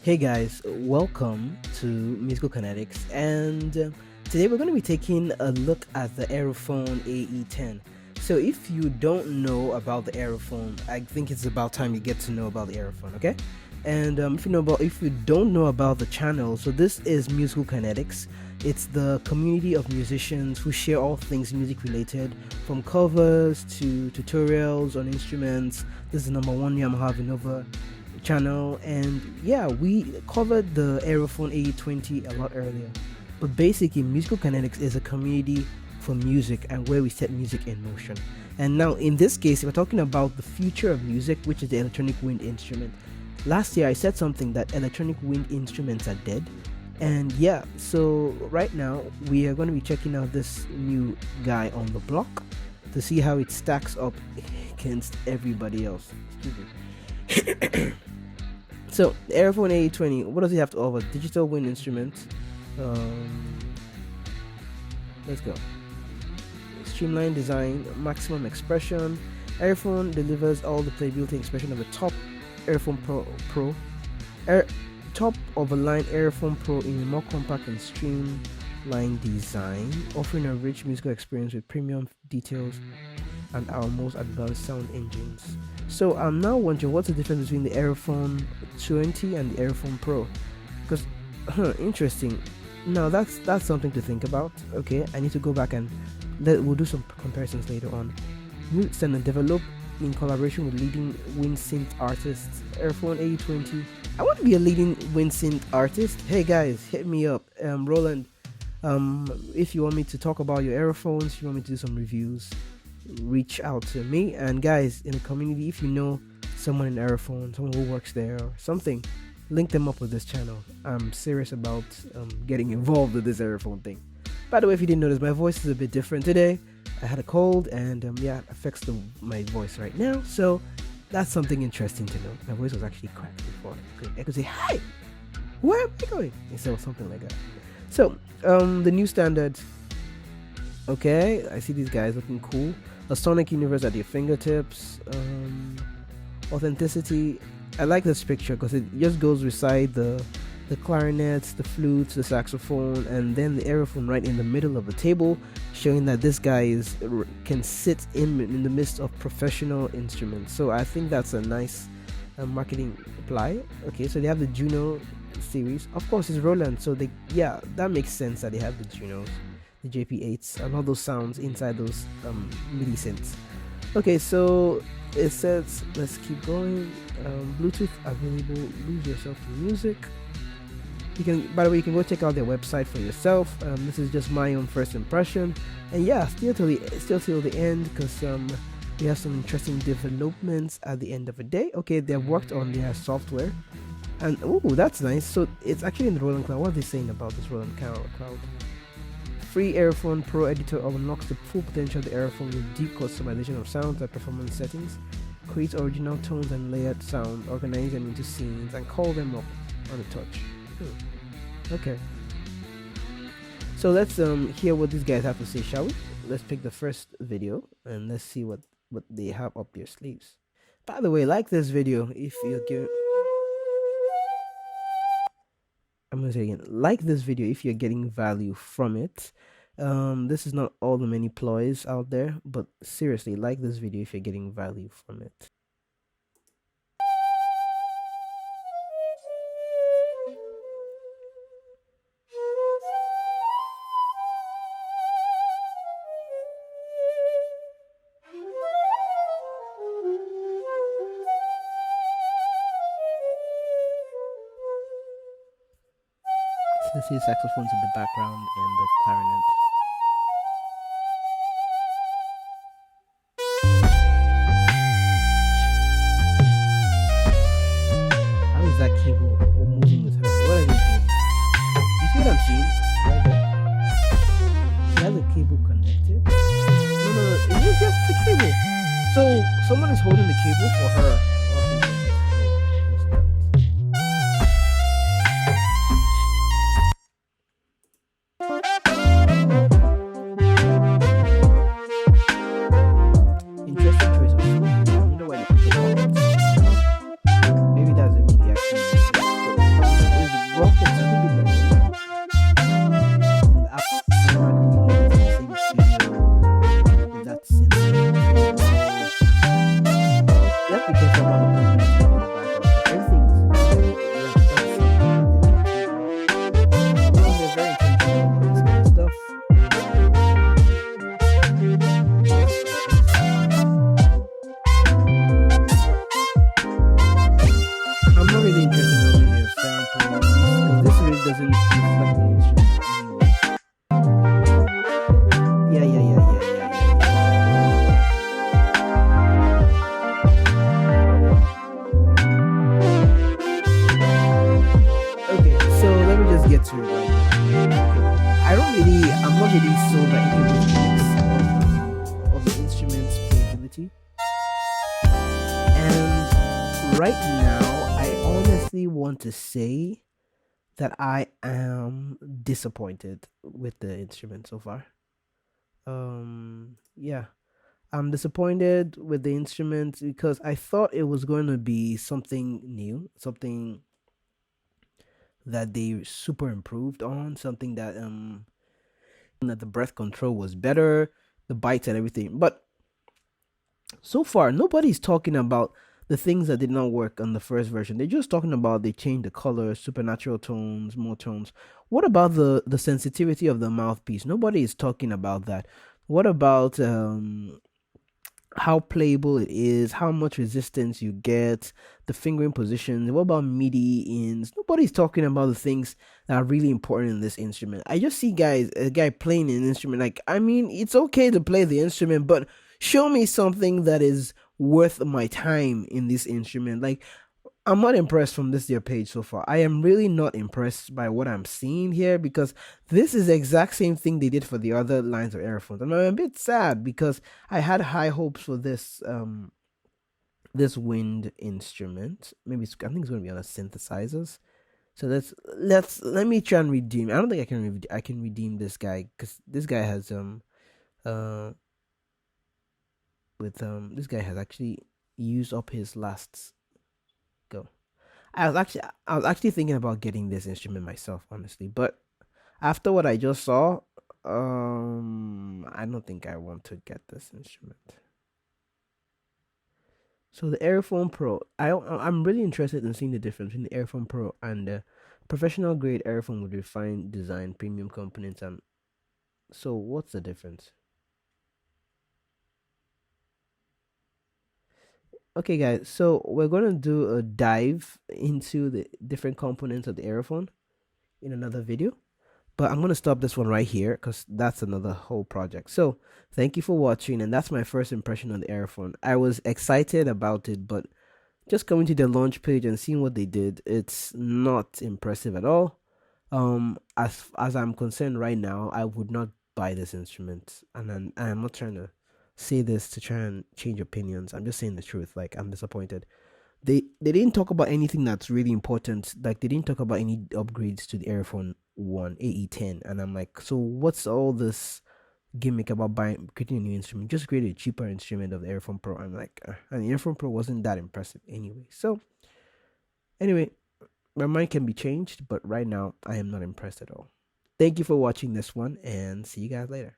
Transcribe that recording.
Hey guys, welcome to Musical Kinetics, and today we're going to be taking a look at the Aerophone Ae10. So if you don't know about the Aerophone, I think it's about time you get to know about the Aerophone, okay? And if you don't know about the channel, so this is Musical Kinetics. It's the community of musicians who share all things music related, from covers to tutorials on instruments. This is the #1 Yamaha Vinova channel, and yeah, we covered the Aerophone Ae20 a lot earlier. But basically, Musical Kinetics is a community for music and where we set music in motion. And now in this case, we're talking about the future of music, which is the electronic wind instrument. Last year I said something that electronic wind instruments are dead, and yeah, so right now we are going to be checking out this new guy on the block to see how it stacks up against everybody else. Excuse me. So, the Aerophone Ae20, what does it have to offer? Digital wind instrument. Let's go. Streamlined design, maximum expression. Aerophone delivers all the playability and expression of a top Aerophone top of a line Aerophone Pro in a more compact and streamlined design, offering a rich musical experience with premium details and our most advanced sound engines. So I'm now wondering, what's the difference between the Aerophone 20 and the Aerophone Pro? Because interesting. Now that's something to think about. Okay, I need to go back and we'll do some comparisons later on. Roots and developed in collaboration with leading wind synth artists. Aerophone Ae20. I want to be a leading wind synth artist. Hey guys, hit me up. Roland, if you want me to talk about your Aerophones, if you want me to do some reviews, reach out to me. And guys in the community, if you know someone in Aerophone, someone who works there or something, link them up with this channel. I'm serious about getting involved with this Aerophone thing. By the way, if you didn't notice, my voice is a bit different today. I had a cold, and yeah, it affects my voice right now, so that's something interesting to know. My voice was actually cracked before. I could say, hi, where am I going? Instead of something like that. So the new standards. Okay, I see these guys looking cool. A sonic universe at your fingertips. Authenticity. I like this picture because it just goes beside the clarinets, the flutes, the saxophone, and then the Aerophone right in the middle of the table, showing that this guy can sit in the midst of professional instruments. So I think that's a nice marketing ply. Okay, so they have the Juno series. Of course, it's Roland, so that makes sense that they have the Junos, the JP8s, and all those sounds inside those MIDI synths. Okay, so it says, let's keep going. Bluetooth available. Lose yourself to music. You can, by the way, you can go check out their website for yourself. This is just my own first impression, and yeah, still till the end, because we have some interesting developments at the end of the day. Okay, they've worked on their software, and oh, that's nice. So it's actually in the Roland Cloud. What are they saying about this Roland Cloud? Free Aerophone Pro editor unlocks the full potential of the Aerophone with deep customization of sounds and performance settings. Creates original tones and layered sound, organize them into scenes, and call them up on the touch. Okay, so let's hear what these guys have to say, shall we? Let's pick the first video and let's see what they have up their sleeves. By the way, like this video if you're giving. I'm gonna say again, like this video if you're getting value from it. This is not all the many ploys out there, but seriously, like this video if you're getting value from it. Let's see the saxophones in the background and the clarinet. How is that cable moving with her? What are they doing? You see what I'm seeing? Right there. She has a cable connected. No. It was just the cable. So someone is holding the cable for her. Maybe that's a really actually get to it right now. I'm not really sold by any of these gimmicks of the instrument's playability. And right now, I honestly want to say that I am disappointed with the instrument so far. Yeah, I'm disappointed with the instrument because I thought it was going to be something new, something that they super improved on, something that the breath control was better, the bites and everything. But so far, nobody's talking about the things that did not work on the first version. They're just talking about they changed the color, supernatural tones, more tones. What about the sensitivity of the mouthpiece? Nobody is talking about that. What about how playable it is, how much resistance you get, the fingering positions. What about MIDI ins? Nobody's talking about the things that are really important in this instrument. I just see a guy playing an instrument. Like, I mean, it's okay to play the instrument, but show me something that is worth my time in this instrument. Like, I'm not impressed from this year page so far. I am really not impressed by what I'm seeing here because this is the exact same thing they did for the other lines of Aerophones. And I'm a bit sad because I had high hopes for this wind instrument. I think it's gonna be on a synthesizers. So let me try and redeem. I don't think I can redeem this guy because this guy has uh this guy has actually used up his last go. I was actually thinking about getting this instrument myself, honestly, but after what I just saw, I don't think I want to get this instrument. So the Aerophone Pro, I'm really interested in seeing the difference between the Aerophone Pro and the professional grade Aerophone with refined design, premium components, and so what's the difference? Okay, guys, so we're gonna do a dive into the different components of the Aerophone in another video. But I'm going to stop this one right here because that's another whole project. So thank you for watching. And that's my first impression on the Aerophone. I was excited about it, but just coming to the launch page and seeing what they did, it's not impressive at all. As I'm concerned right now, I would not buy this instrument. And I'm not trying to say this to try and change opinions. I'm just saying the truth. Like, I'm disappointed. They didn't talk about anything that's really important. Like, they didn't talk about any upgrades to the Aerophone One AE10, and I'm like, so what's all this gimmick about buying creating a new instrument? Just create a cheaper instrument of the Aerophone Pro. I'm like, and the Aerophone Pro wasn't that impressive anyway. So anyway, my mind can be changed, but right now I am not impressed at all. Thank you for watching this one, and see you guys later.